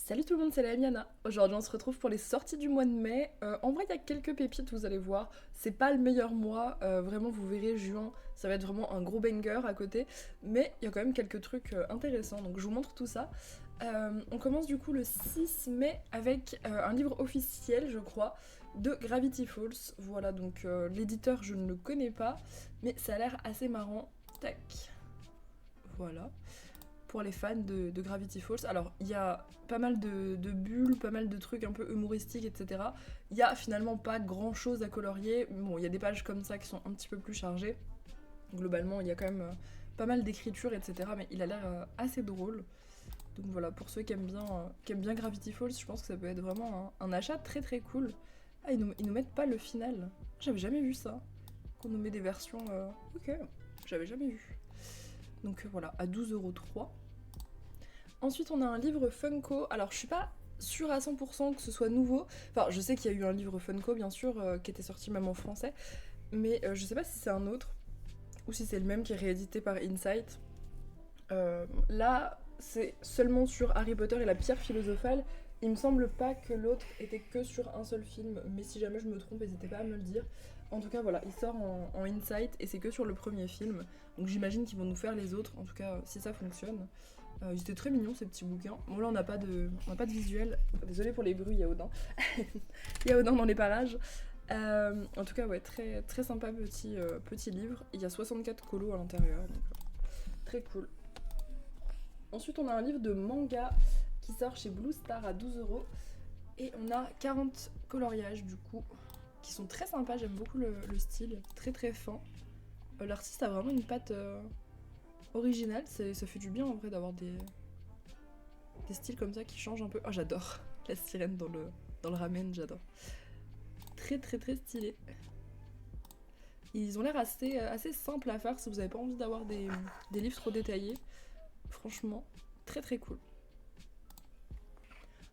Salut tout le monde, c'est la Miana. Aujourd'hui on se retrouve pour les sorties du mois de mai. En vrai il y a quelques pépites, vous allez voir. C'est pas le meilleur mois, vraiment vous verrez juin, ça va être vraiment un gros banger à côté. Mais il y a quand même quelques trucs intéressants, donc je vous montre tout ça. On commence du coup le 6 mai avec un livre officiel je crois de Gravity Falls. Voilà donc l'éditeur je ne le connais pas, mais ça a l'air assez marrant. Tac, voilà pour les fans de Gravity Falls. Alors, il y a pas mal de bulles, pas mal de trucs un peu humoristiques, etc. Il y a finalement pas grand chose à colorier. Bon, il y a des pages comme ça qui sont un petit peu plus chargées. Globalement, il y a quand même pas mal d'écriture, etc. Mais il a l'air assez drôle. Donc voilà, pour ceux qui aiment bien Gravity Falls, je pense que ça peut être vraiment un achat très très cool. Ah, ils nous mettent pas le final. J'avais jamais vu ça. Qu'on nous met des versions. Ok, j'avais jamais vu. Donc voilà, à 12,03 €. Ensuite, on a un livre Funko. Alors, je suis pas sûre à 100% que ce soit nouveau. Enfin, je sais qu'il y a eu un livre Funko, bien sûr, qui était sorti même en français. Mais je sais pas si c'est un autre ou si c'est le même qui est réédité par Insight. Là, c'est seulement sur Harry Potter et la pierre philosophale. Il me semble pas que l'autre était que sur un seul film, mais si jamais je me trompe, n'hésitez pas à me le dire. En tout cas, voilà, il sort en Insight et c'est que sur le premier film. Donc j'imagine qu'ils vont nous faire les autres, en tout cas si ça fonctionne. Ils étaient très mignons ces petits bouquins. Bon là on n'a pas de visuel. Désolée pour les bruits, il y a Odin. Il y a Odin dans les parages. En tout cas ouais, très, très sympa petit livre. Il y a 64 colos à l'intérieur, donc très cool. Ensuite on a un livre de manga qui sort chez Blue Star à 12 €. Et on a 40 coloriages du coup, qui sont très sympas, j'aime beaucoup le style, très très fin. L'artiste a vraiment une patte originale, ça fait du bien en vrai d'avoir des styles comme ça qui changent un peu. Oh j'adore la sirène dans le ramen, j'adore. Très très très stylé. Ils ont l'air assez simples à faire si vous avez pas envie d'avoir des livres trop détaillés. Franchement, très très cool.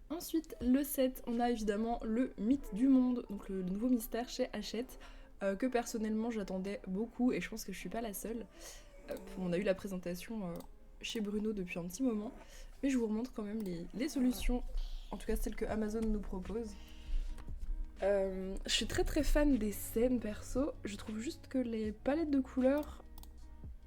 Ensuite, le 7, on a évidemment le mythe du monde, donc le nouveau mystère chez Hachette, que personnellement j'attendais beaucoup et je pense que je suis pas la seule. On a eu la présentation chez Bruno depuis un petit moment, mais je vous remontre quand même les solutions, en tout cas celles que Amazon nous propose. Je suis très très fan des scènes perso, je trouve juste que les palettes de couleurs,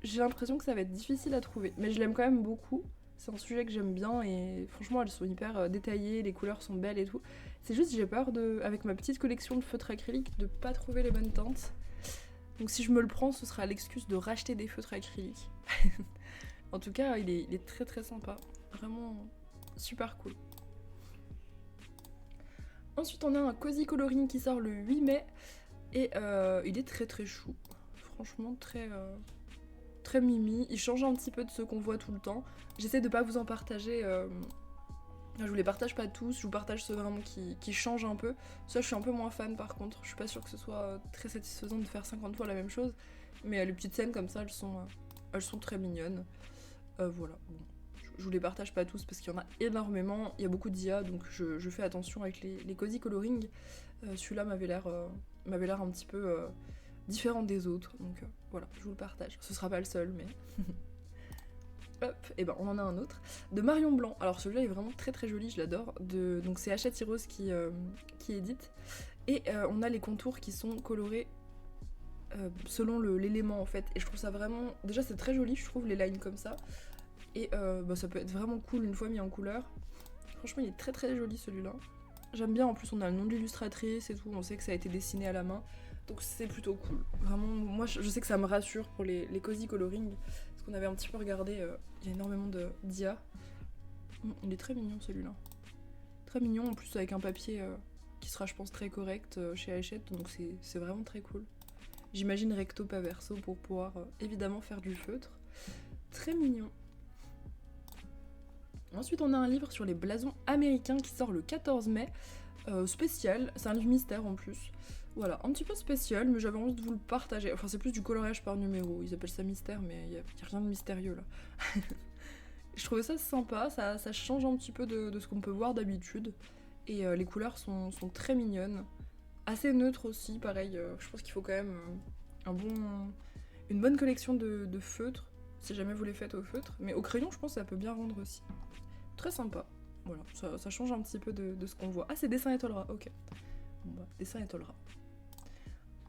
j'ai l'impression que ça va être difficile à trouver, mais je l'aime quand même beaucoup. C'est un sujet que j'aime bien et franchement elles sont hyper détaillées, les couleurs sont belles et tout. C'est juste j'ai peur avec ma petite collection de feutres acryliques de pas trouver les bonnes teintes. Donc si je me le prends, ce sera l'excuse de racheter des feutres acryliques. En tout cas, il est très très sympa. Vraiment super cool. Ensuite, on a un Cozy Coloring qui sort le 8 mai. Et il est très très chou. Franchement, très mimi. Il change un petit peu de ce qu'on voit tout le temps. J'essaie de pas vous en partager. Je vous les partage pas tous. Je vous partage ceux vraiment qui changent un peu. Ça, je suis un peu moins fan par contre. Je suis pas sûre que ce soit très satisfaisant de faire 50 fois la même chose. Mais les petites scènes comme ça, elles sont très mignonnes. Voilà. Bon. Je vous les partage pas tous parce qu'il y en a énormément. Il y a beaucoup d'IA, donc je fais attention avec les cozy coloring. Celui-là m'avait l'air un petit peu différent des autres. Donc voilà, je vous le partage. Ce sera pas le seul, mais. Hop, et ben on en a un autre. De Marion Blanc. Alors celui-là est vraiment très très joli, je l'adore. Donc c'est Hachette Heroes qui édite. Et on a les contours qui sont colorés selon l'élément en fait. Et je trouve ça vraiment. Déjà c'est très joli, je trouve, les lines comme ça. Et ça peut être vraiment cool une fois mis en couleur. Franchement, il est très très joli celui-là. J'aime bien, en plus on a le nom de l'illustratrice et tout, on sait que ça a été dessiné à la main. Donc c'est plutôt cool. Vraiment, moi je sais que ça me rassure pour les cozy coloring. Parce qu'on avait un petit peu regardé, il y a énormément d'IA. Il est très mignon celui-là. Très mignon, en plus avec un papier qui sera je pense très correct chez Hachette. Donc c'est vraiment très cool. J'imagine recto pas verso pour pouvoir évidemment faire du feutre. Très mignon. Ensuite, on a un livre sur les blasons américains qui sort le 14 mai. Spécial, c'est un livre mystère en plus. Voilà, un petit peu spécial, mais j'avais envie de vous le partager. Enfin, c'est plus du coloriage par numéro. Ils appellent ça mystère, mais il y a rien de mystérieux là. Je trouvais ça sympa, ça change un petit peu de ce qu'on peut voir d'habitude. Et les couleurs sont très mignonnes. Assez neutres aussi, pareil. Je pense qu'il faut quand même une bonne collection de feutres, si jamais vous les faites au feutre. Mais au crayon, je pense que ça peut bien rendre aussi. Très sympa. Voilà, ça change un petit peu de ce qu'on voit. Ah, c'est dessin étoilera, ok. Bon bah, dessin étoilera.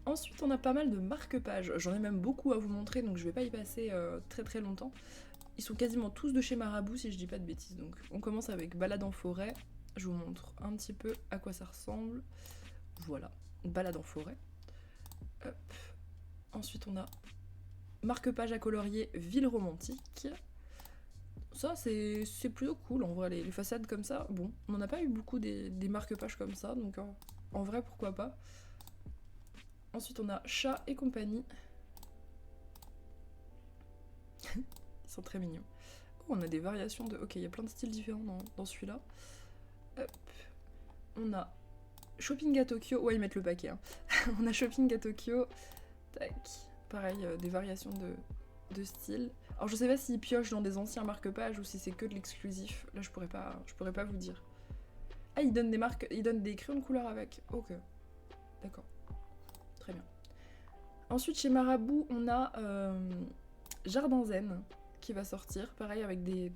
Ensuite, on a pas mal de marque-pages. J'en ai même beaucoup à vous montrer, donc je vais pas y passer très très longtemps. Ils sont quasiment tous de chez Marabout, si je dis pas de bêtises. Donc on commence avec balade en forêt. Je vous montre un petit peu à quoi ça ressemble. Voilà, balade en forêt. Hop. Ensuite, on a marque-page à colorier ville romantique. Ça, c'est plutôt cool, en vrai, les façades comme ça. Bon, on n'en a pas eu beaucoup des marque-pages comme ça, donc en vrai, pourquoi pas. Ensuite, on a chat et compagnie. Ils sont très mignons. Oh, on a des variations de... Ok, il y a plein de styles différents dans celui-là. Hop. On a shopping à Tokyo. Ouais, ils mettent le paquet. Hein. On a shopping à Tokyo. Tac. Pareil, des variations de style. Alors, je sais pas s'ils piochent dans des anciens marque-pages ou si c'est que de l'exclusif. Là, je pourrais pas vous dire. Ah, ils donnent des crayons de couleur avec. Ok. D'accord. Très bien. Ensuite, chez Marabout, on a Jardin Zen qui va sortir. Pareil, avec des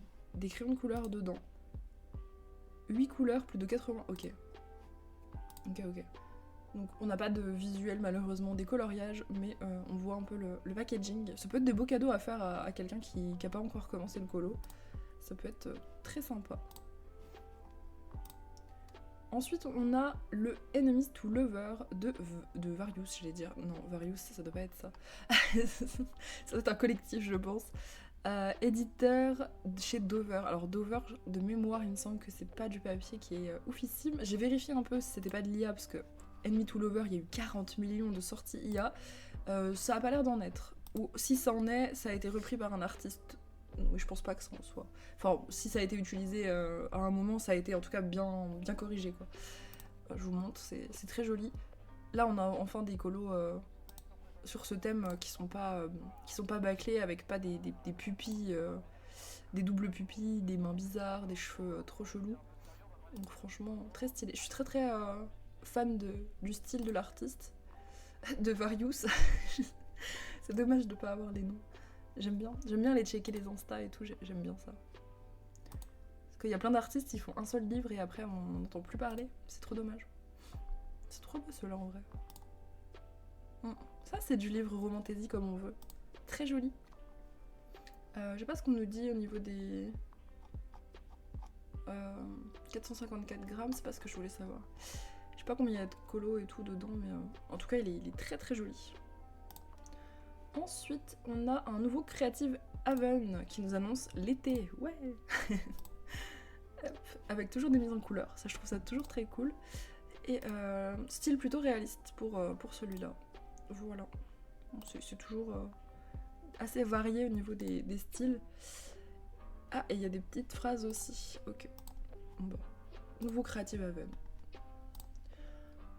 crayons de couleur dedans. 8 couleurs, plus de 80. Ok. Ok. Donc, on n'a pas de visuel, malheureusement, des coloriages, mais on voit un peu le packaging. Ça peut être des beaux cadeaux à faire à quelqu'un qui n'a pas encore commencé le colo. Ça peut être très sympa. Ensuite, on a le Enemies to Lover de Various, j'allais dire. Non, Various, ça doit pas être ça. Ça doit être un collectif, je pense. Éditeur chez Dover. Alors Dover, de mémoire, il me semble que c'est pas du papier qui est oufissime. J'ai vérifié un peu si c'était pas de l'IA, parce que Enemy to Lover, il y a eu 40 millions de sorties IA. Ça a pas l'air d'en être. Ou si ça en est, ça a été repris par un artiste. Oui, je pense pas que ça en soit. Enfin, si ça a été utilisé à un moment, ça a été en tout cas bien corrigé, quoi. Je vous montre, c'est très joli. Là, on a enfin des colos sur ce thème qui sont pas bâclés, avec pas des pupilles, des doubles pupilles, des mains bizarres, des cheveux trop chelous. Donc franchement, très stylé. Je suis très très fan du style de l'artiste, de Various. C'est dommage de pas avoir les noms. J'aime bien les checker les Insta et tout, j'aime bien ça. Parce qu'il y a plein d'artistes, ils font un seul livre et après on n'entend plus parler. C'est trop dommage. C'est trop beau ceux-là en vrai. Ça c'est du livre romantasy comme on veut. Très joli. Je sais pas ce qu'on nous dit au niveau des... 454 grammes, c'est pas ce que je voulais savoir. Je sais pas combien il y a de colos et tout dedans, mais en tout cas il est très très joli. Ensuite, on a un nouveau Creative Haven qui nous annonce l'été. Ouais. Avec toujours des mises en couleur. Ça, je trouve ça toujours très cool. Et style plutôt réaliste pour celui-là. Voilà. C'est toujours assez varié au niveau des styles. Ah, et il y a des petites phrases aussi. Ok. Bon. Nouveau Creative Haven.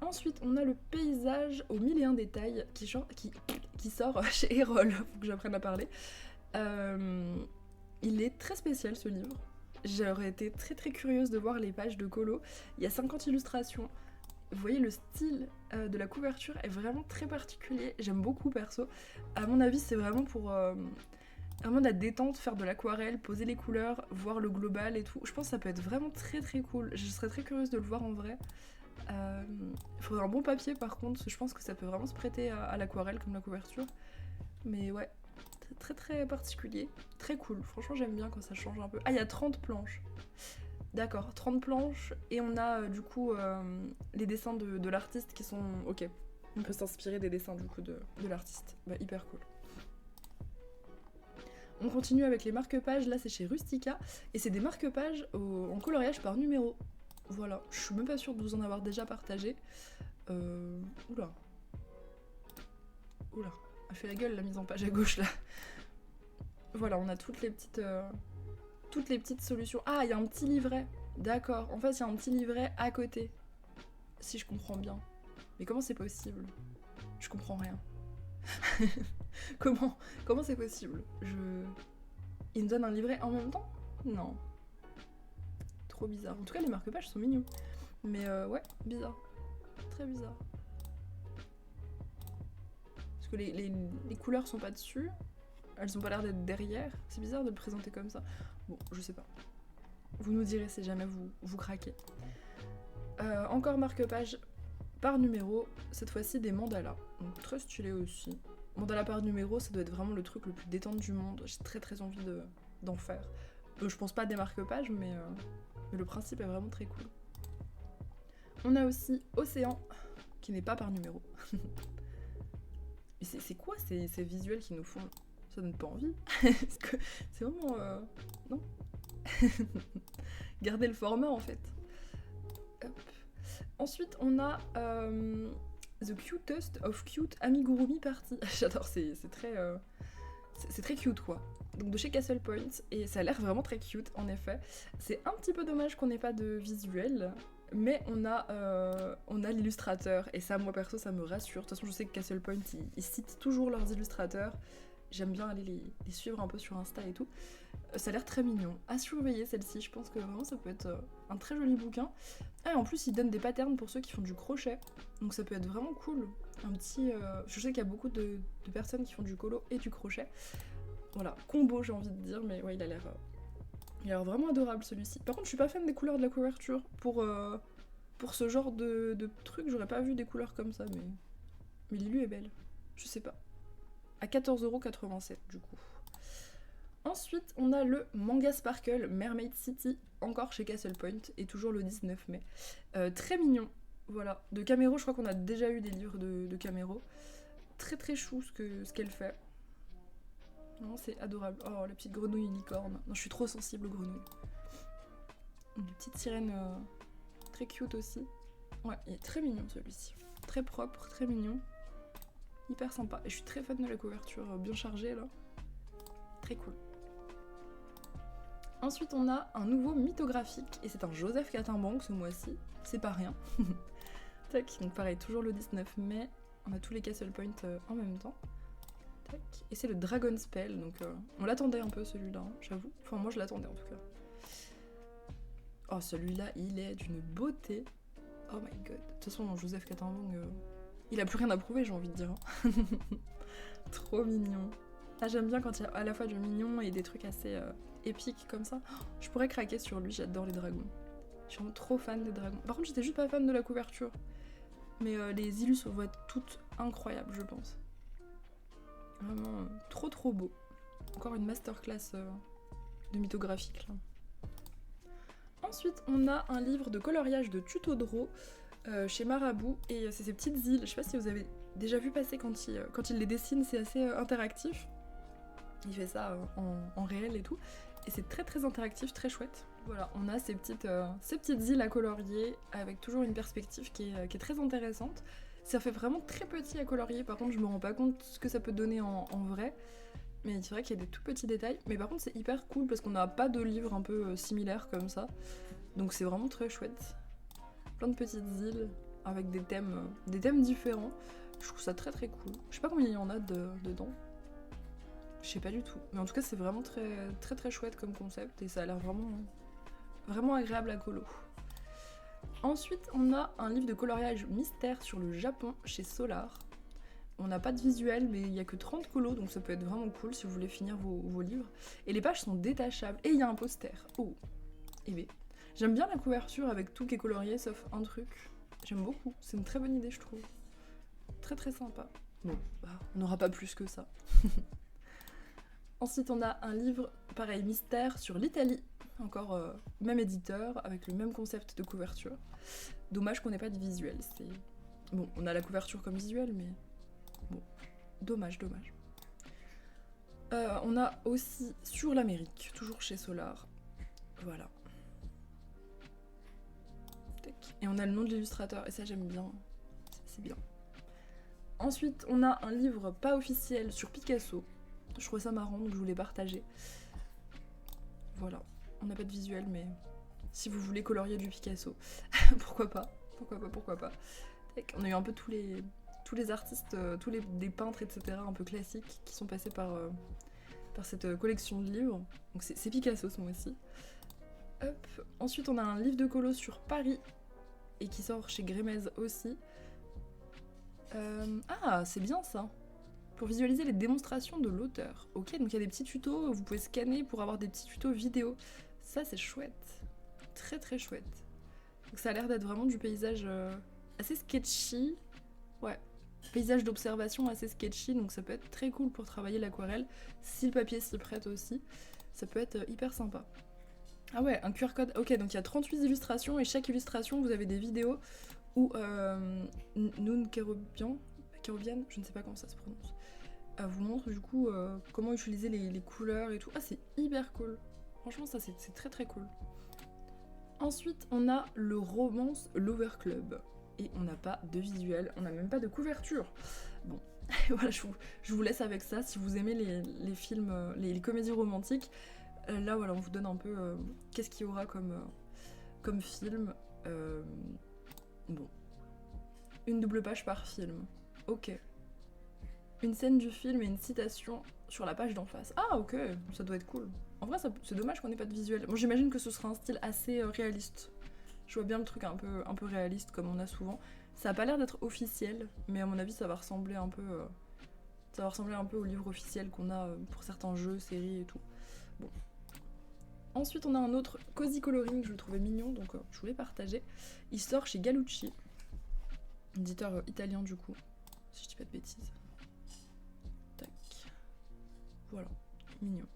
Ensuite, on a le paysage aux 1001 détails qui sort chez Erol, faut que j'apprenne à parler. Il est très spécial ce livre. J'aurais été très très curieuse de voir les pages de colo. Il y a 50 illustrations. Vous voyez, le style de la couverture est vraiment très particulier. J'aime beaucoup perso. À mon avis, c'est vraiment pour vraiment de la détente, faire de l'aquarelle, poser les couleurs, voir le global et tout. Je pense que ça peut être vraiment très très cool. Je serais très curieuse de le voir en vrai. Il faudrait un bon papier par contre, parce que je pense que ça peut vraiment se prêter à l'aquarelle comme la couverture. Mais ouais, très très particulier, très cool. Franchement j'aime bien quand ça change un peu. Ah, il y a 30 planches. D'accord, 30 planches et on a du coup les dessins de l'artiste qui sont... Ok, on peut s'inspirer des dessins du coup de l'artiste. Bah hyper cool. On continue avec les marque-pages, là c'est chez Rustica et c'est des marque-pages en coloriage par numéro. Voilà, je suis même pas sûre de vous en avoir déjà partagé. Oula. Oula, elle fait la gueule la mise en page à gauche là. Voilà, on a toutes les petites solutions. Ah, il y a un petit livret. D'accord, en fait il y a un petit livret à côté. Si je comprends bien. Mais comment c'est possible? Je comprends rien. Comment c'est possible? Il me donne un livret en même temps? Non. Trop bizarre. En tout cas, les marque-pages sont mignons. Mais ouais, bizarre. Très bizarre. Parce que les couleurs sont pas dessus. Elles ont pas l'air d'être derrière. C'est bizarre de le présenter comme ça. Bon, je sais pas. Vous nous direz si jamais vous craquez. Encore marque-page par numéro, cette fois-ci des mandalas. Donc très stylé aussi. Mandala par numéro, ça doit être vraiment le truc le plus détente du monde. J'ai très envie d'en faire. Je pense pas des marque-pages, mais le principe est vraiment très cool. On a aussi Océan, qui n'est pas par numéro. Mais c'est quoi ces visuels qui nous font... Ça donne pas envie. C'est vraiment... Non. Gardez le format en fait. Hop. Ensuite, on a The Cutest of Cute Amigurumi Party. J'adore, c'est très cute quoi. Donc de chez Castle Point, et ça a l'air vraiment très cute en effet. C'est un petit peu dommage qu'on n'ait pas de visuel, mais on a l'illustrateur, et ça moi perso ça me rassure. De toute façon je sais que Castle Point ils citent toujours leurs illustrateurs. J'aime bien aller les suivre un peu sur Insta et tout. Ça a l'air très mignon. À surveiller celle-ci, je pense que vraiment ça peut être un très joli bouquin. Ah, et en plus ils donnent des patterns pour ceux qui font du crochet, donc ça peut être vraiment cool. Un petit... Je sais qu'il y a beaucoup de personnes qui font du colo et du crochet. Voilà, combo j'ai envie de dire, mais ouais il a l'air vraiment adorable celui-ci. Par contre je suis pas fan des couleurs de la couverture. Pour ce genre de truc, j'aurais pas vu des couleurs comme ça, mais Lilu est belle. Je sais pas. À 14,87€ du coup. Ensuite, on a le Manga Sparkle Mermaid City, encore chez Castle Point, et toujours le 19 mai. Très mignon, voilà. De Camero, je crois qu'on a déjà eu des livres de Camero. Très chou ce qu'elle fait. Non, c'est adorable. Oh, la petite grenouille licorne. Non, je suis trop sensible aux grenouilles. Une petite sirène très cute aussi. Ouais, il est très mignon celui-ci. Très propre, très mignon. Hyper sympa. Et je suis très fan de la couverture bien chargée là. Très cool. Ensuite, on a un nouveau mythographique, et c'est un Joseph Catimbanque ce mois-ci. C'est pas rien. Tac, donc pareil, toujours le 19 mai. On a tous les Castle Point en même temps. Tac. Et c'est le Dragon Spell, donc on l'attendait un peu celui-là, hein, j'avoue. Enfin, moi je l'attendais en tout cas. Oh, celui-là, il est d'une beauté. Oh my god. De toute façon, Joseph Catimbanque, il a plus rien à prouver, j'ai envie de dire. Hein. Trop mignon. Ah, j'aime bien quand il y a à la fois du mignon et des trucs assez épiques comme ça. Oh, je pourrais craquer sur lui, j'adore les dragons. Je suis vraiment trop fan des dragons. Par contre, j'étais juste pas fan de la couverture. Mais les illus vont être toutes incroyables, je pense. Vraiment trop beau. Encore une masterclass de mythographique là. Ensuite, on a un livre de coloriage de Tuto Draw chez Marabout, et c'est ces petites îles. Je sais pas si vous avez déjà vu passer quand il les dessine, c'est assez interactif. Il fait ça en réel et tout, et c'est très interactif, très chouette. Voilà, on a ces petites îles à colorier avec toujours une perspective qui est très intéressante. Ça fait vraiment très petit à colorier, par contre je me rends pas compte ce que ça peut donner en vrai. Mais c'est vrai qu'il y a des tout petits détails. Mais par contre c'est hyper cool parce qu'on n'a pas de livres un peu similaires comme ça. Donc c'est vraiment très chouette. Plein de petites îles avec des thèmes différents. Je trouve ça très cool. Je sais pas combien il y en a dedans. Je sais pas du tout. Mais en tout cas c'est vraiment très chouette comme concept. Et ça a l'air vraiment agréable à colo. Ensuite on a un livre de coloriage mystère sur le Japon chez Solar. On n'a pas de visuel, mais il n'y a que 30 colos, donc ça peut être vraiment cool si vous voulez finir vos livres. Et les pages sont détachables, et il y a un poster. Oh, et bien. J'aime bien la couverture avec tout qui est colorié, sauf un truc. J'aime beaucoup, c'est une très bonne idée, je trouve. Très sympa. Bon, bah, on n'aura pas plus que ça. Ensuite, on a un livre, pareil, mystère, sur l'Italie. Encore même éditeur, avec le même concept de couverture. Dommage qu'on n'ait pas de visuel. Bon, on a la couverture comme visuel, mais... Bon, dommage. On a aussi sur l'Amérique, toujours chez Solar. Voilà. Et on a le nom de l'illustrateur, et ça j'aime bien. C'est bien. Ensuite, on a un livre pas officiel sur Picasso. Je trouvais ça marrant, donc je voulais partager. Voilà. On n'a pas de visuel, mais si vous voulez colorier du Picasso, pourquoi pas. On a eu un peu tous les artistes, des peintres, etc., un peu classiques, qui sont passés par cette collection de livres. Donc c'est Picasso ce mois-ci. Hop. Ensuite, on a un livre de colo sur Paris, et qui sort chez Grémez aussi. Ah, c'est bien ça. Pour visualiser les démonstrations de l'auteur. Ok, donc il y a des petits tutos, vous pouvez scanner pour avoir des petits tutos vidéo. Ça, c'est chouette. très très chouette. Donc ça a l'air d'être vraiment du paysage assez sketchy. Ouais, paysage d'observation assez sketchy, donc ça peut être très cool pour travailler l'aquarelle. Si le papier s'y prête aussi, ça peut être hyper sympa. Ah ouais, un QR code. Ok, donc il y a 38 illustrations et chaque illustration, vous avez des vidéos où Noun Kerobian, je ne sais pas comment ça se prononce, vous montre du coup comment utiliser les couleurs et tout. Ah, c'est hyper cool. Franchement, ça c'est très très cool. Ensuite, on a le Romance Lover Club. Et on n'a pas de visuel, on n'a même pas de couverture. Bon, voilà, je vous laisse avec ça. Si vous aimez les films, les comédies romantiques, là voilà, on vous donne un peu qu'est-ce qu'il y aura comme film. Bon, une double page par film. Ok. Une scène du film et une citation sur la page d'en face. Ah ok, ça doit être cool. En vrai, c'est dommage qu'on n'ait pas de visuel. Bon, j'imagine que ce sera un style assez réaliste. Je vois bien le truc un peu réaliste comme on a souvent. Ça a pas l'air d'être officiel, mais à mon avis ça va ressembler un peu au livre officiel qu'on a pour certains jeux, séries et tout. Bon. Ensuite on a un autre Cozy Coloring, je le trouvais mignon, donc je voulais partager. Il sort chez Galucci, éditeur italien du coup, si je dis pas de bêtises. Tac. Voilà, mignon.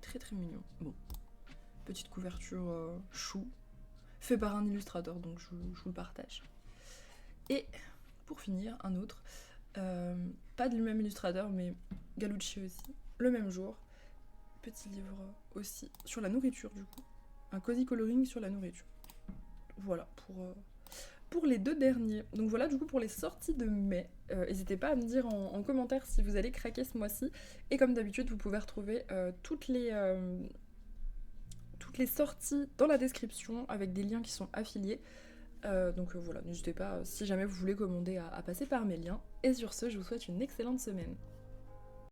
Très très mignon. Bon. Petite couverture chou. Fait par un illustrateur, donc je vous le partage. Et pour finir, un autre, pas du même illustrateur, mais Galucci aussi, le même jour, petit livre aussi sur la nourriture du coup, un cozy coloring sur la nourriture. Voilà pour les deux derniers. Donc voilà du coup pour les sorties de mai. N'hésitez pas à me dire en commentaire si vous allez craquer ce mois-ci. Et comme d'habitude, vous pouvez retrouver toutes les sorties dans la description avec des liens qui sont affiliés. Donc voilà, n'hésitez pas si jamais vous voulez commander à passer par mes liens. Et sur ce, je vous souhaite une excellente semaine.